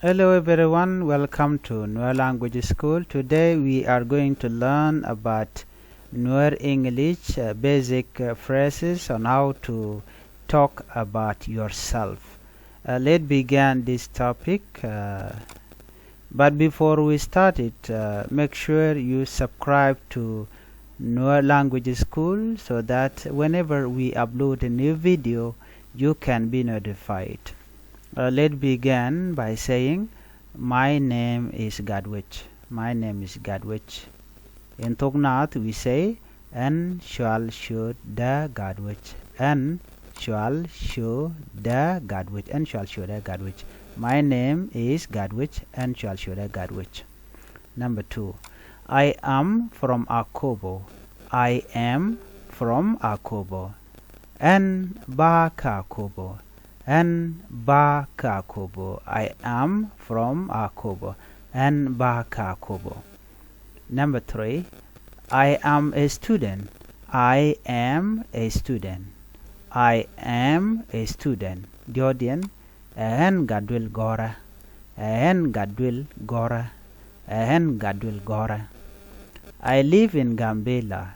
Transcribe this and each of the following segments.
Hello everyone, welcome to Nuer-Language School. Today we are going to learn about Nuer-English basic phrases on how to talk about yourself. Let's begin this topic. But before we start it, make sure you subscribe to Nuer-Language School so that whenever we upload a new video, you can be notified. Let's begin by saying, my name is Gadwich. My name is Gadwich. In Thok Nath we say, en shall show the Gadwich. En shall show the Gadwich. En shall show the Gadwich. My name is Gadwich and shall show the Gadwich. Number 2. I am from Akobo. I am from Akobo. En ba Akobo. En ba Akobo. I am from Akobo. En ba Akobo. Number 3. I am a student. I am a student. I am a student. Jodian. En gadwil gora. En gadwil gora. En gadwil gora. I live in Gambela.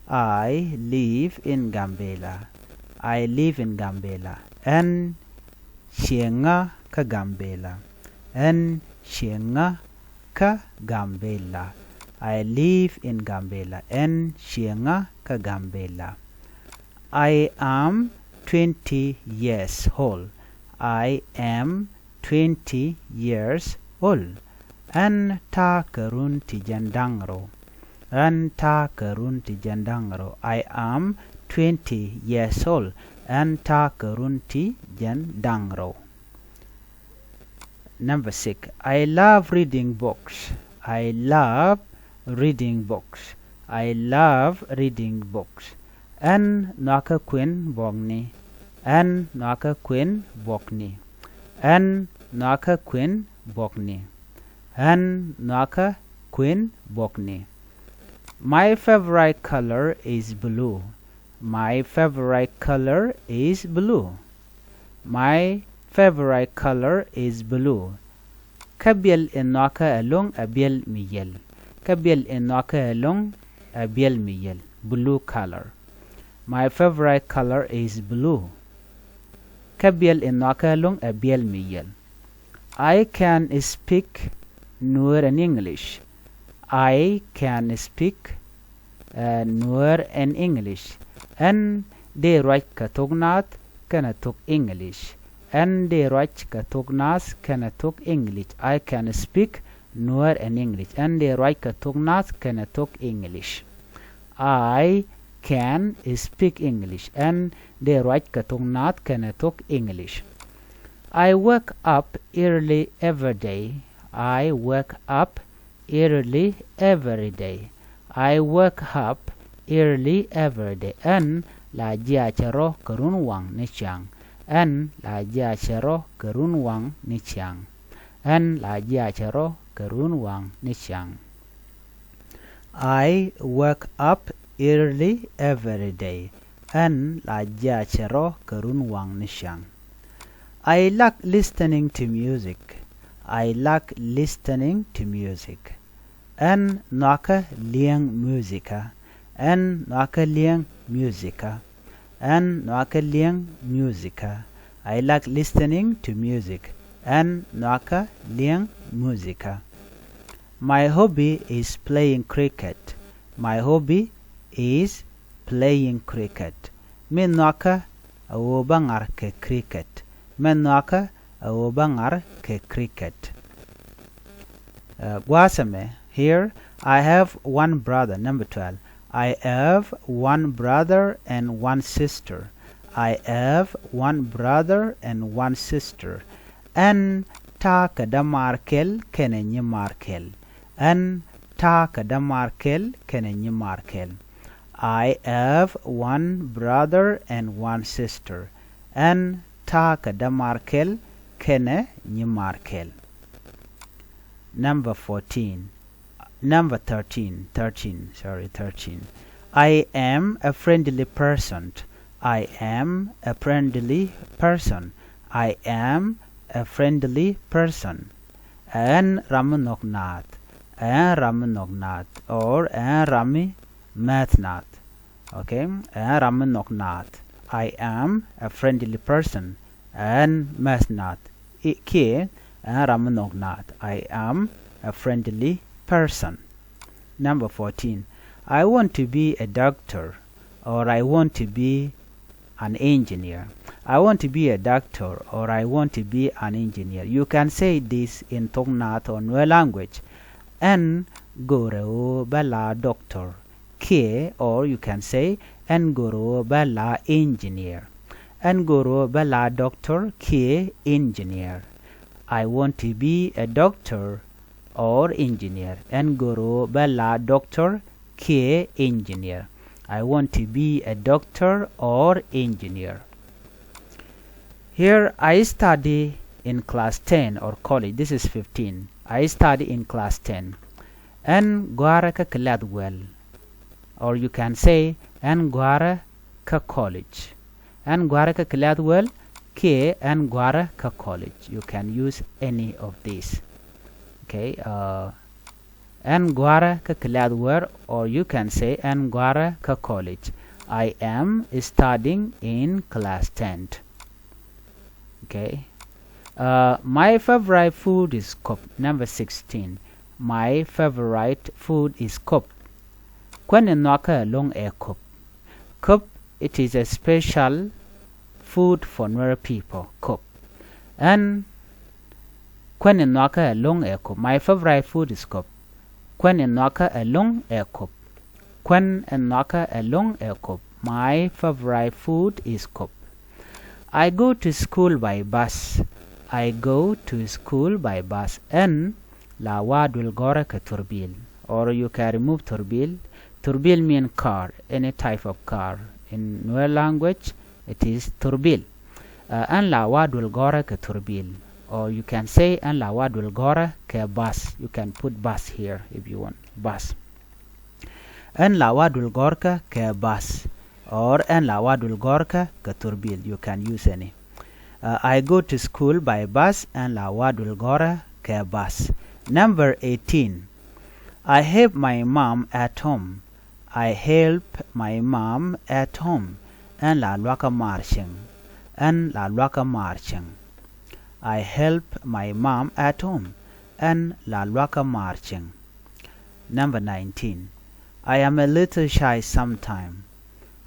I live in Gambela. I live in Gambela. En shienga ka Gambela. En shienga ka Gambela. I live in Gambela. En shienga ka Gambela. I am 20 years old. I am 20 years old. En ta karun tijandangro. En ta karun tijandangro. I am 20 years old. En ta karunti jandangro. Number 6. I love reading books. I love reading books. I love reading books. En naka queen bogni. En naka queen bogni. En naka queen bogni. En naka queen bogni. My favorite color is blue. My favorite color is blue. My favorite color is blue. Kabiel enaka along abiel miyel. Kabiel enaka along abiel miyel. Blue color. My favorite color is blue. Kabiel enaka along abiel miyel. I can speak Nuer-English. I can speak Nuer-English. En de right ka Thok Nath kana Thok English. En de right ka Thok Nath kana Thok English. I can speak Nuer-English. En de right ka Thok Nath kana Thok English. I can speak English. En de right ka Thok Nath kana Thok English. I wake up early every day. I wake up early every day. I wake up early every day. En la jia charo karun wang ni chang. En la jia charo karun wang ni chang. En la jia charo karun wang ni chang. I wake up early every day. En la jia charo karun wang ni chang. I like listening to music. I like listening to music. En naka liang musica. En naka liang musica. En naka liang musica. I like listening to music. En naka liang musica. My hobby is playing cricket. My hobby is playing cricket. Min naka awobangar ke cricket. Min naka awobangar ke cricket. Guasame. Here I have one brother. Number 12. I have one brother and one sister. I have one brother and one sister. En ta kada markel kenenye markel. En ta kada markel kenenye markel. I have one brother and one sister. En ta kada markel kenenye markel. Number 14. Number 13. 13. I am a friendly person. I am a friendly person. I am a friendly person. En ram Thok Nath. En ram Thok Nath. Or en rami Math Nath. Okay, en ram Thok Nath. I am a friendly person. En Math Nath. Ke en ram Thok Nath. I am a friendly person. Number 14. I want to be a doctor, or I want to be an engineer. I want to be a doctor, or I want to be an engineer. You can say this in Thok Nath or Nuer language. En goro bala doctor. Ke, or you can say en goro bala engineer. En goro bala doctor ke engineer. I want to be a doctor or engineer. En goro bala doctor ke engineer. I want to be a doctor or engineer. Here I study in class 10 or college. This is 15. I study in class 10. En gwara ka Gladwell. Or you can say en gwara ka college. En gwara ka Gladwell ke en gwara ka college. You can use any of these. Okay. En gwara ka Gladwell, or you can say en gwara ka college. I am studying in class 10. Okay. My favorite food is kop. Number 16. My favorite food is kop. Kwen nwaka long e kop. Kop, it is a special food for Nuer people. Kop. And kwen nwaka long e kop. My favorite food is kop. Kwen nwaka long e kop. Kwen nwaka long e kop. My favorite food is kop. I go to school by bus. I go to school by bus. En la wadul gora ka turbil. Or you can remove turbil. Turbil means car, any type of car. In Nuer language, it is turbil. En la wadul gora ka turbil. Or you can say en la wadul gora ka bus. You can put bus here if you want. Bus. En la wadul gorka ka bus. Or en la wadul gorka ka turbil. You can use any. I go to school by bus. En la wadul gora ka bus. Number 18. I help my mom at home. I help my mom at home. En la lwaka marching. En la lwaka marching. I help my mom at home. En la lwaka marching. Number 19. I am a little shy sometime.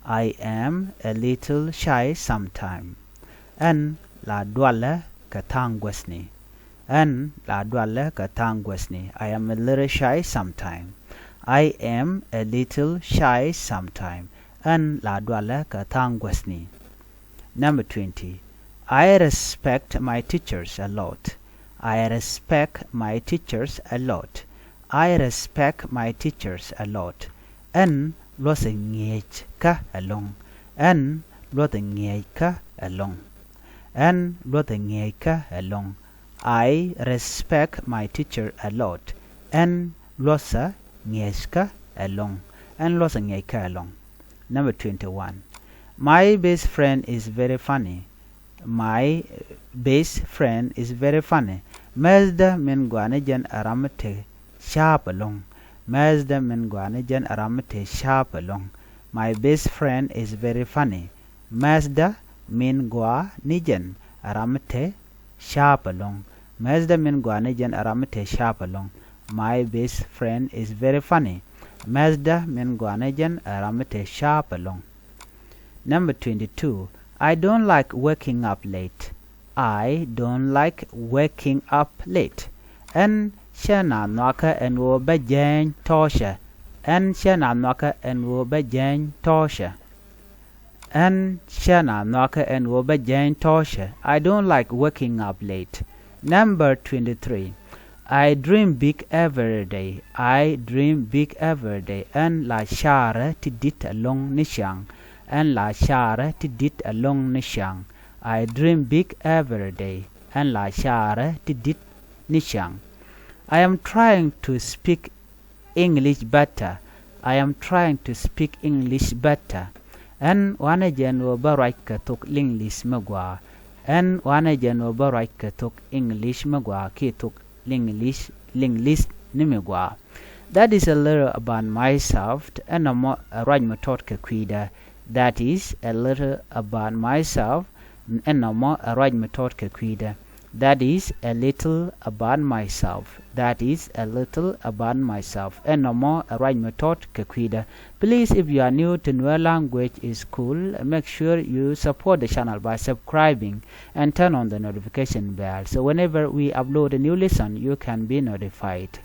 I am a little shy sometime. En la dwala katangwesni. En la dwala katangwesni. I am a little shy sometime. I am a little shy sometime. En la dwala katangwesni. Number 20. I respect my teachers a lot. I respect my teachers a lot. I respect my teachers a lot. En lose ngej ka along. En lose ngej ka along. En lose ngej ka along. I respect my teacher a lot. En lose ngej ka along. En lose ngej ka along. Number 21. My best friend is very funny. My best friend is very funny. Mazda min gwane jan aramte sharp along. Mazda min gwane jan aramte sharp along. My best friend is very funny. Mazda min gwa nijan aramte sharp along. Mazda min gwane jan aramte sharp along. My best friend is very funny. Mazda min gwane jan aramte sharp along. Number 22. I don't like waking up late. I don't like waking up late. En shana nwaka en wo bajang tosha. En shana nwaka en wo bajang tosha. En shana nwaka en wo bajang tosha. I don't like waking up late. Number 23. I dream big every day. I dream big every day. En la shara tidit along nishang. En la shara tidit along nishang. I dream big every day. En la shara tidit nishang. I am trying to speak English better. I am trying to speak English better. En wana jen wo barai ka tok English magwa. En wana jen wo barai ka tok English magwa ki tok linglist nimigwa. That is a little about myself and a more right method kakwida. That is a little about myself and a more right method kakwida. That is a little about myself. That is a little about myself. And no more a right method kakwida. Please, if you are new to Nuer language is cool, make sure you support the channel by subscribing and turn on the notification bell. So whenever we upload a new lesson, you can be notified.